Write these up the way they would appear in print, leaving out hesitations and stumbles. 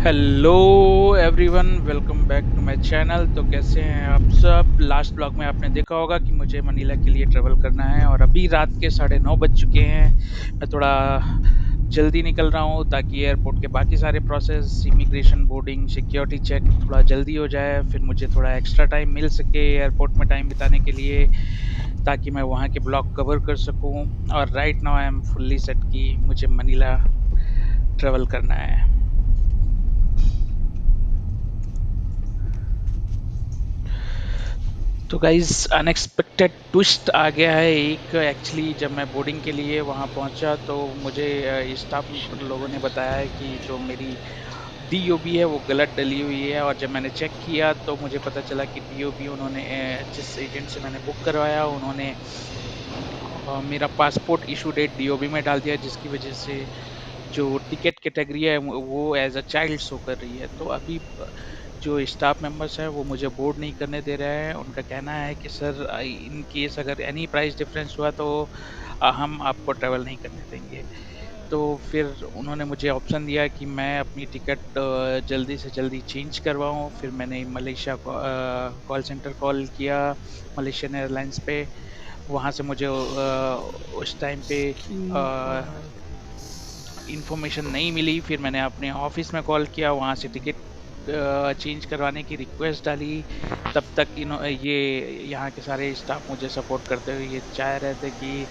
Hello everyone, welcome back to my channel. तो कैसे हैं आप सब? लास्ट ब्लॉग में आपने देखा होगा कि मुझे मनीला के लिए ट्रेवल करना है और अभी रात के 9:30 बज चुके हैं। मैं थोड़ा जल्दी निकल रहा हूँ ताकि एयरपोर्ट के बाकी सारे process, immigration, boarding, security check थोड़ा जल्दी हो जाए, फिर मुझे थोड़ा एक्स्ट्रा टाइम मिल सके एयरपोर्ट में टाइम बिताने के लिए, ताकि मैं वहाँ के ब्लॉग कवर कर सकूँ। और right now I am fully set कि मुझे मनीला ट्रेवल करना है। तो गाइज़, अनएक्सपेक्टेड ट्विस्ट आ गया है एक। एक्चुअली जब मैं बोर्डिंग के लिए वहाँ पहुँचा तो मुझे स्टाफ लोगों ने बताया है कि जो मेरी डीओबी है वो गलत डली हुई है। और जब मैंने चेक किया तो मुझे पता चला कि डीओबी उन्होंने जिस एजेंट से मैंने बुक करवाया उन्होंने मेरा पासपोर्ट इशू डेट डीओबी में डाल दिया, जिसकी वजह से जो टिकट कैटेगरी है वो एज अ चाइल्ड शो कर रही है। तो अभी जो स्टाफ मेंबर्स हैं वो मुझे बोर्ड नहीं करने दे रहे हैं। उनका कहना है कि सर, इन केस अगर एनी प्राइस डिफरेंस हुआ तो हम आपको ट्रैवल नहीं करने देंगे। तो फिर उन्होंने मुझे ऑप्शन दिया कि मैं अपनी टिकट जल्दी से जल्दी चेंज करवाऊँ। फिर मैंने मलेशिया को कॉल सेंटर कॉल किया, मलेशियन एयरलाइंस पे। वहाँ से मुझे उस टाइम पे इन्फॉर्मेशन नहीं मिली। फिर मैंने अपने ऑफिस में कॉल किया, वहाँ से टिकट चेंज करवाने की रिक्वेस्ट डाली। तब तक ये यहाँ के सारे स्टाफ मुझे सपोर्ट करते हुए ये चाह रहे थे कि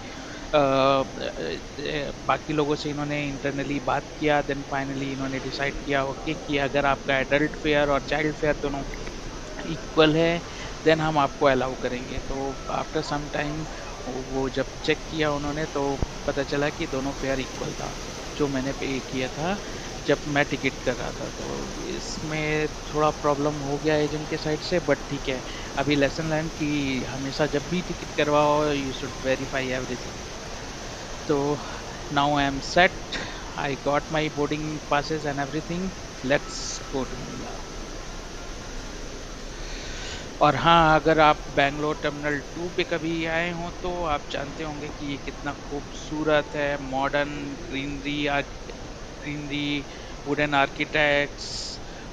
बाकी लोगों से इन्होंने इंटरनली बात किया। देन फाइनली इन्होंने डिसाइड किया ओके कि अगर आपका एडल्ट फेयर और चाइल्ड फेयर दोनों इक्वल है देन हम आपको अलाउ करेंगे। तो आफ्टर सम टाइम वो जब चेक किया उन्होंने तो पता चला कि दोनों फेयर इक्वल था जो मैंने पे किया था जब मैं टिकट कर रहा था। तो इसमें थोड़ा प्रॉब्लम हो गया एजेंट के साइड से, बट ठीक है। अभी लेसन लर्न कि हमेशा जब भी टिकट करवाओ यू शुड वेरीफाई एवरीथिंग। तो now I am set, I got my boarding passes and everything. Let's go to Manila. और हाँ, अगर आप बैंगलोर टर्मिनल 2 पे कभी आए हों तो आप जानते होंगे कि ये कितना खूबसूरत है। Modern greenery, wooden architects,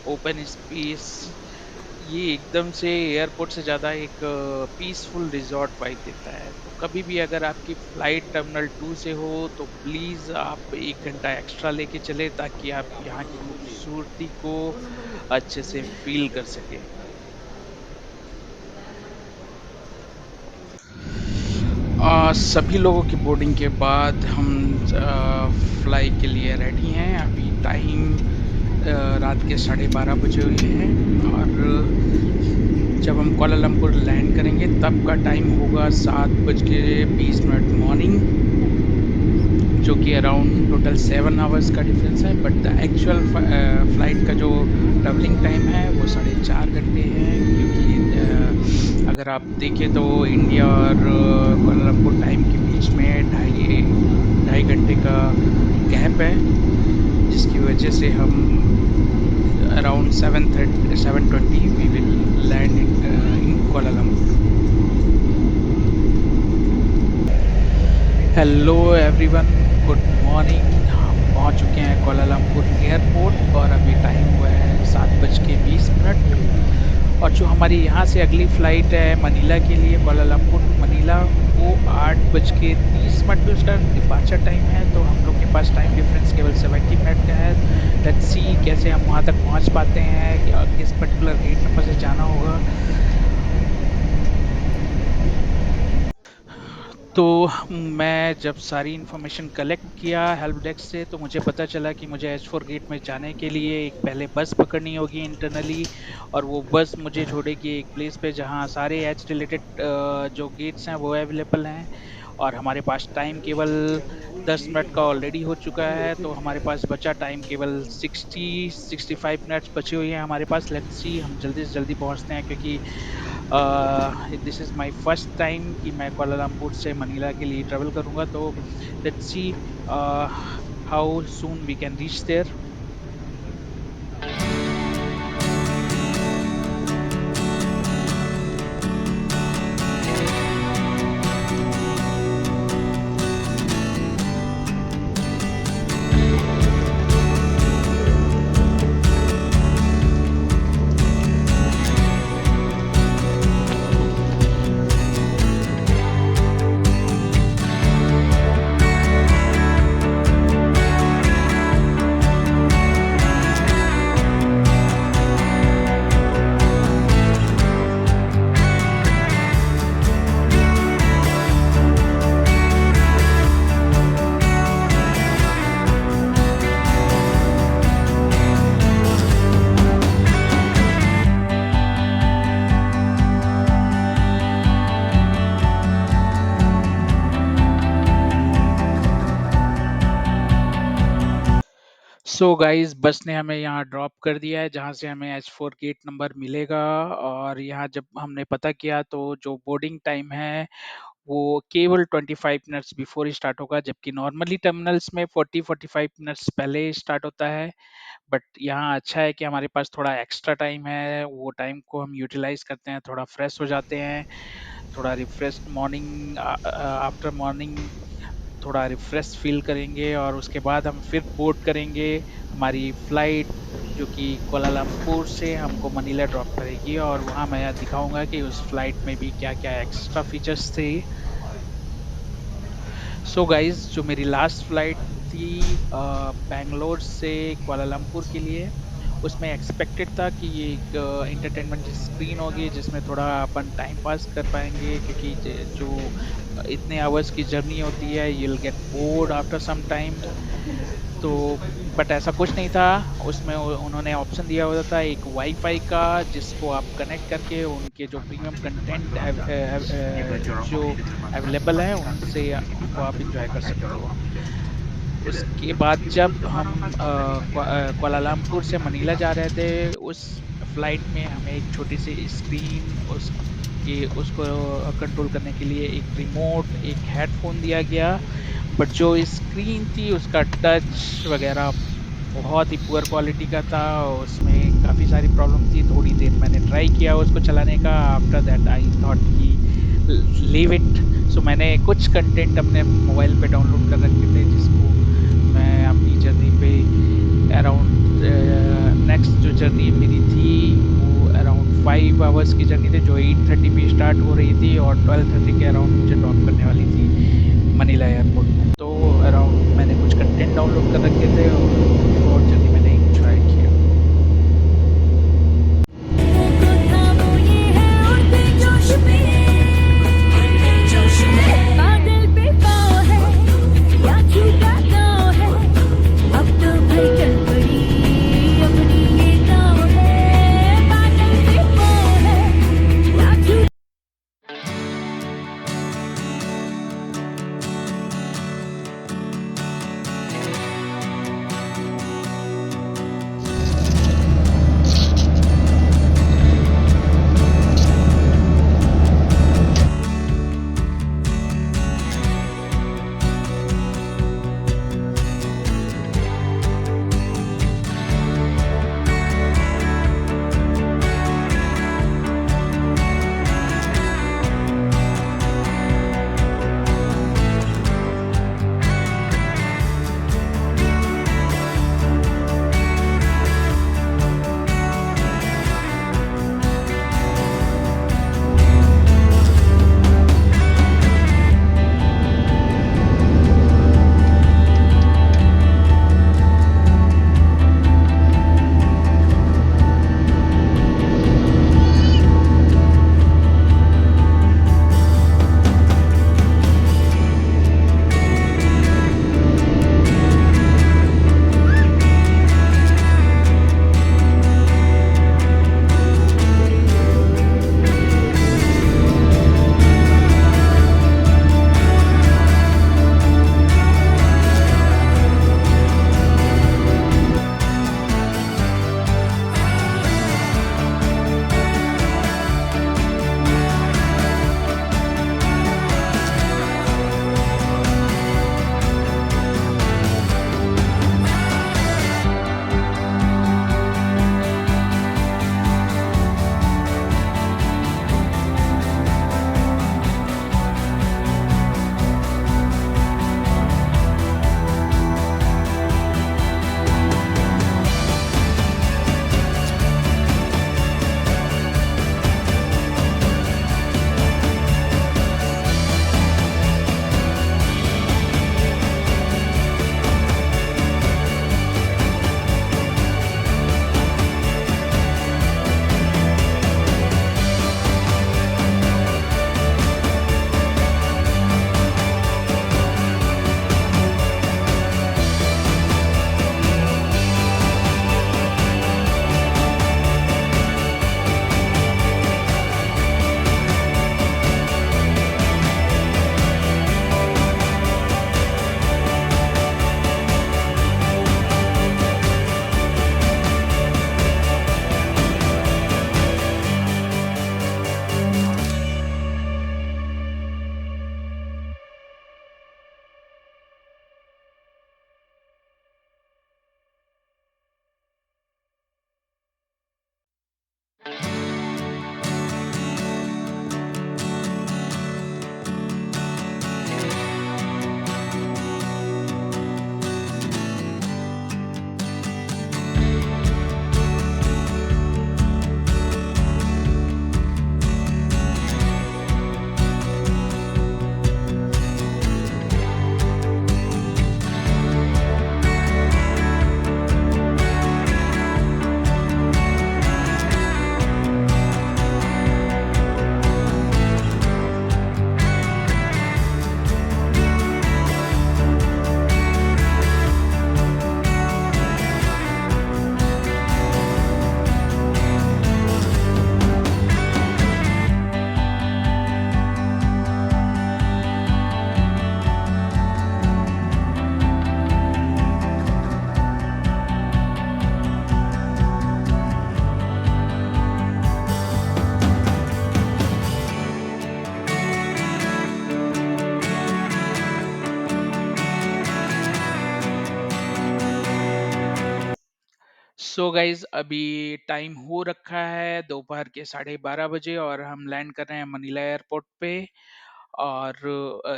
open space. ये एकदम से एयरपोर्ट से ज़्यादा एक पीसफुल रिजॉर्ट वाइब देता है। तो कभी भी अगर आपकी फ़्लाइट टर्मिनल 2 से हो तो प्लीज़ आप 1 घंटा एक्स्ट्रा लेके चलें ताकि आप यहाँ की खूबसूरती को अच्छे से फ़ील कर सकें। सभी लोगों की बोर्डिंग के बाद हम फ्लाई के लिए रेडी हैं। अभी टाइम रात के 12:30 बजे हुए हैं और जब हम कुआलालंपुर लैंड करेंगे तब का टाइम होगा 7:20 मॉर्निंग, जो कि अराउंड टोटल 7 आवर्स का डिफरेंस है। बट द एक्चुअल फ्लाइट का जो ट्रैवलिंग टाइम है वो 4.5 घंटे है, क्योंकि अगर आप देखें तो इंडिया और कुआलालंपुर टाइम के बीच में ढाई ढाई घंटे का गैप है, जिसकी वजह से हम around 7:20 we will land in Kuala Lumpur. Hello everyone, good morning. हम पहुंच चुके हैं कुआलालंपुर एयरपोर्ट और अभी टाइम हुआ है 7:20। और जो हमारी यहाँ से अगली फ़्लाइट है मनीला के लिए, कुआलालंपुर टू मनीला, वो 8:30 पे उसका डिपार्चर टाइम है। तो हम लोग के पास टाइम डिफरेंस केवल 70 मिनट का है। लेट्स सी कैसे हम वहाँ तक पहुँच पाते हैं, किस पर्टिकुलर गेट नंबर से जाना होगा। तो मैं जब सारी इन्फॉर्मेशन कलेक्ट किया हेल्प डेस्क से तो मुझे पता चला कि मुझे H4 गेट में जाने के लिए एक पहले बस पकड़नी होगी इंटरनली, और वो बस मुझे छोड़ेगी एक प्लेस पे जहाँ सारे एच रिलेटेड जो गेट्स हैं वो अवेलेबल हैं। और हमारे पास टाइम केवल 10 मिनट का ऑलरेडी हो चुका है, तो हमारे पास बचा टाइम केवल 65 मिनट्स बचे हुए हैं हमारे पास। लेट्स सी हम जल्दी से जल्दी पहुंचते हैं, क्योंकि this is my first time कि मैं कुआलालंपुर से मनीला के लिए ट्रैवल करूंगा। तो let's see how soon we can reach there. So guys bus ने हमें यहाँ ड्रॉप कर दिया है जहाँ से हमें H4 गेट नंबर मिलेगा। और यहाँ जब हमने पता किया तो जो बोर्डिंग टाइम है वो केवल 25 मिनट्स बिफोर ही स्टार्ट होगा, जबकि नॉर्मली टर्मिनल्स में 40-45 मिनट्स पहले स्टार्ट होता है। बट यहाँ अच्छा है कि हमारे पास थोड़ा एक्स्ट्रा टाइम है, वो टाइम को हम यूटिलाइज करते हैं, थोड़ा फ्रेश हो जाते हैं, थोड़ा रिफ्रेश मॉर्निंग आफ्टर मॉर्निंग थोड़ा रिफ्रेश फील करेंगे और उसके बाद हम फिर बोर्ड करेंगे हमारी फ्लाइट, जो कि कोलालमपुर से हमको मनीला ड्रॉप करेगी। और वहाँ मैं दिखाऊंगा कि उस फ्लाइट में भी क्या क्या एक्स्ट्रा फीचर्स थे। सो गाइस जो मेरी लास्ट फ्लाइट थी बैंगलोर से कुआलालंपुर के लिए, उसमें एक्सपेक्टेड था कि ये एक एंटरटेनमेंट स्क्रीन होगी जिसमें थोड़ा अपन टाइम पास कर पाएंगे, क्योंकि जो इतने आवर्स की जर्नी होती है you will get board after some time. तो बट ऐसा कुछ नहीं था। उसमें उन्होंने ऑप्शन दिया हुआ था एक वाईफाई का, जिसको आप कनेक्ट करके उनके जो प्रीमियम कंटेंट जो अवेलेबल है उनसे उनको आप इंजॉय कर सकते हो। उसके बाद जब हम कुआलालंपुर से मनीला जा रहे थे, उस फ्लाइट में हमें एक छोटी सी स्क्रीन उसके उसको कंट्रोल करने के लिए एक रिमोट, एक हेडफोन दिया गया। बट जो स्क्रीन थी उसका टच वगैरह बहुत ही पुअर क्वालिटी का था, उसमें काफ़ी सारी प्रॉब्लम थी। थोड़ी देर मैंने ट्राई किया उसको चलाने का, आफ्टर दैट आई थॉट कि लीव इट। सो मैंने कुछ कंटेंट अपने मोबाइल पे डाउनलोड कर रखे थे जिसको मैं अपनी जर्नी पे अराउंड नेक्स्ट जो जर्नी मेरी थी वो अराउंड 5 आवर्स की जर्नी थी, जो 8:30 पे स्टार्ट हो रही थी और 12:30 के अराउंड मुझे ड्रॉप करने वाली थी मनीला एयरपोर्ट में। तो अराउंड मैंने कुछ कंटेंट डाउनलोड कर रखे थे और थ्रू आउट जर्नी मैंने इंजॉय किया। सो गाइज अभी टाइम हो रखा है दोपहर के 12:30 बजे और हम लैंड कर रहे हैं मनीला एयरपोर्ट पे। और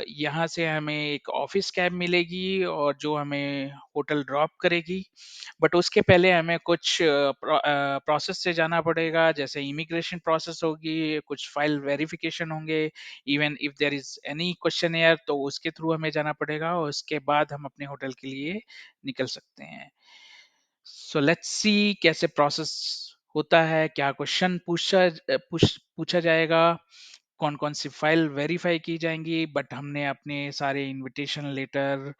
यहाँ से हमें एक ऑफिस कैब मिलेगी और जो हमें होटल ड्रॉप करेगी। बट उसके पहले हमें कुछ प्रोसेस से जाना पड़ेगा, जैसे इमिग्रेशन प्रोसेस होगी, कुछ फाइल वेरिफिकेशन होंगे। Even if there is any question here तो उसके थ्रू हमें जाना पड़ेगा और उसके बाद हम अपने होटल के लिए निकल सकते हैं। सो लेट्स सी कैसे प्रोसेस होता है, क्या क्वेश्चन पूछा जाएगा, कौन कौन सी फाइल वेरीफाई की जाएंगी। बट हमने अपने सारे इनविटेशन लेटर,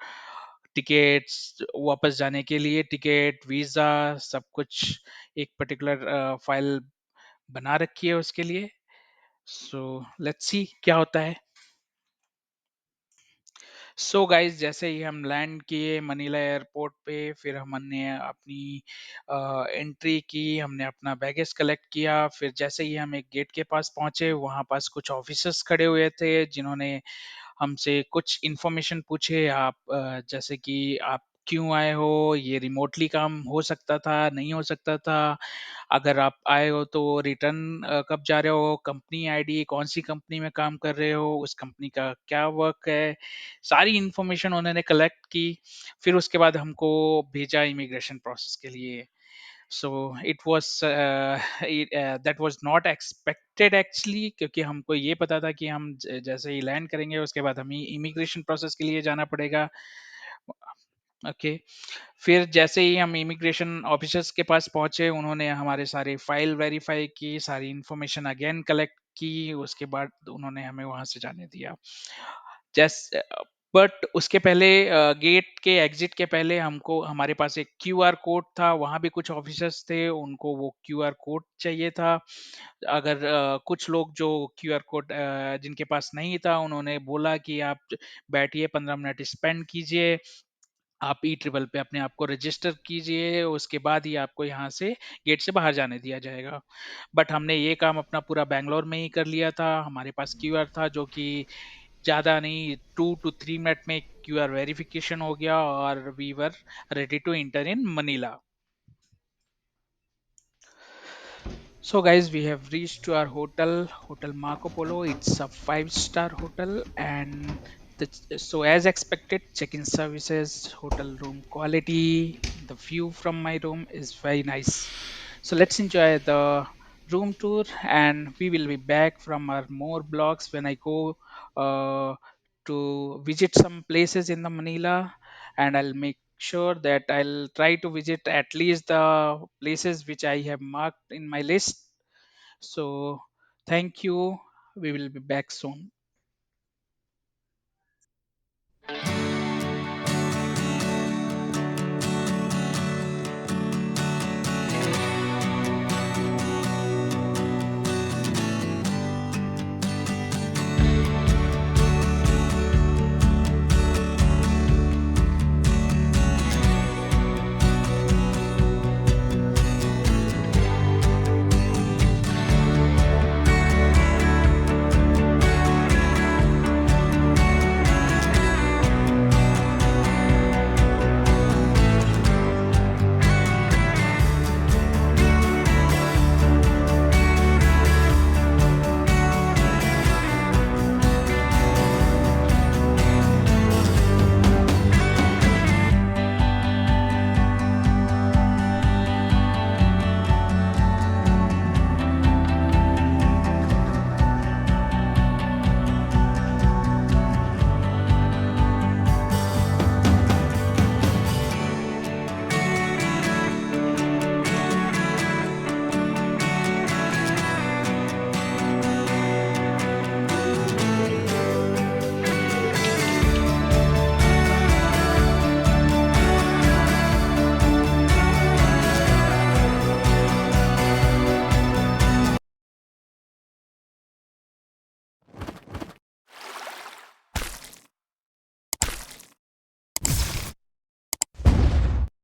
टिकट्स, वापस जाने के लिए टिकट, वीजा, सब कुछ एक पर्टिकुलर फाइल बना रखी है उसके लिए। सो लेट्स सी क्या होता है। सो गाइस जैसे ही हम लैंड किए मनीला एयरपोर्ट पे, फिर हमने अपनी एंट्री की, हमने अपना बैगेज कलेक्ट किया। फिर जैसे ही हम एक गेट के पास पहुंचे, वहां पास कुछ ऑफिसर्स खड़े हुए थे जिन्होंने हमसे कुछ इन्फॉर्मेशन पूछे। आप जैसे कि आप क्यों आए हो, ये रिमोटली काम हो सकता था, नहीं हो सकता था, अगर आप आए हो तो रिटर्न कब जा रहे हो, कंपनी आईडी, कौन सी कंपनी में काम कर रहे हो, उस कंपनी का क्या वर्क है, सारी इन्फॉर्मेशन उन्होंने कलेक्ट की। फिर उसके बाद हमको भेजा इमिग्रेशन प्रोसेस के लिए। So it was that was not expected actually, क्योंकि हमको ये पता था कि हम जैसे ही लैंड करेंगे उसके बाद हमें इमिग्रेशन प्रोसेस के लिए जाना पड़ेगा। ओके। फिर जैसे ही हम इमिग्रेशन ऑफिसर्स के पास पहुंचे, उन्होंने हमारे सारे फाइल वेरीफाई की, सारी इंफॉर्मेशन अगेन कलेक्ट की, उसके बाद उन्होंने हमें वहां से जाने दिया। जैस बट उसके पहले गेट के एग्जिट के पहले हमको, हमारे पास एक क्यूआर कोड था, वहां भी कुछ ऑफिसर्स थे, उनको वो क्यूआर कोड चाहिए था। अगर कुछ लोग जो क्यूआर कोड जिनके पास नहीं था, उन्होंने बोला कि आप बैठिए, 15 मिनट स्पेंड कीजिए, आप ई ट्रिपल पे अपने आप को रजिस्टर कीजिए, उसके बाद ही आपको यहाँ से गेट से बाहर जाने दिया जाएगा। बट हमने ये काम अपना पूरा बैंगलोर में ही कर लिया था। हमारे पास क्यूआर था जो कि ज़्यादा नहीं, 2 to 3 मिनट में क्यूआर वेरिफिकेशन हो गया और we were ready to enter in Manila. So, guys, we have reached to our hotel, Hotel Marco Polo. It's a five-star hotel, and so as expected, check-in services, hotel room quality, the view from my room is very nice. So let's enjoy the room tour, and we will be back from our more blogs when I go uh, to visit some places in the Manila, and I'll make sure that I'll try to visit at least the places which I have marked in my list. So, thank you. We will be back soon.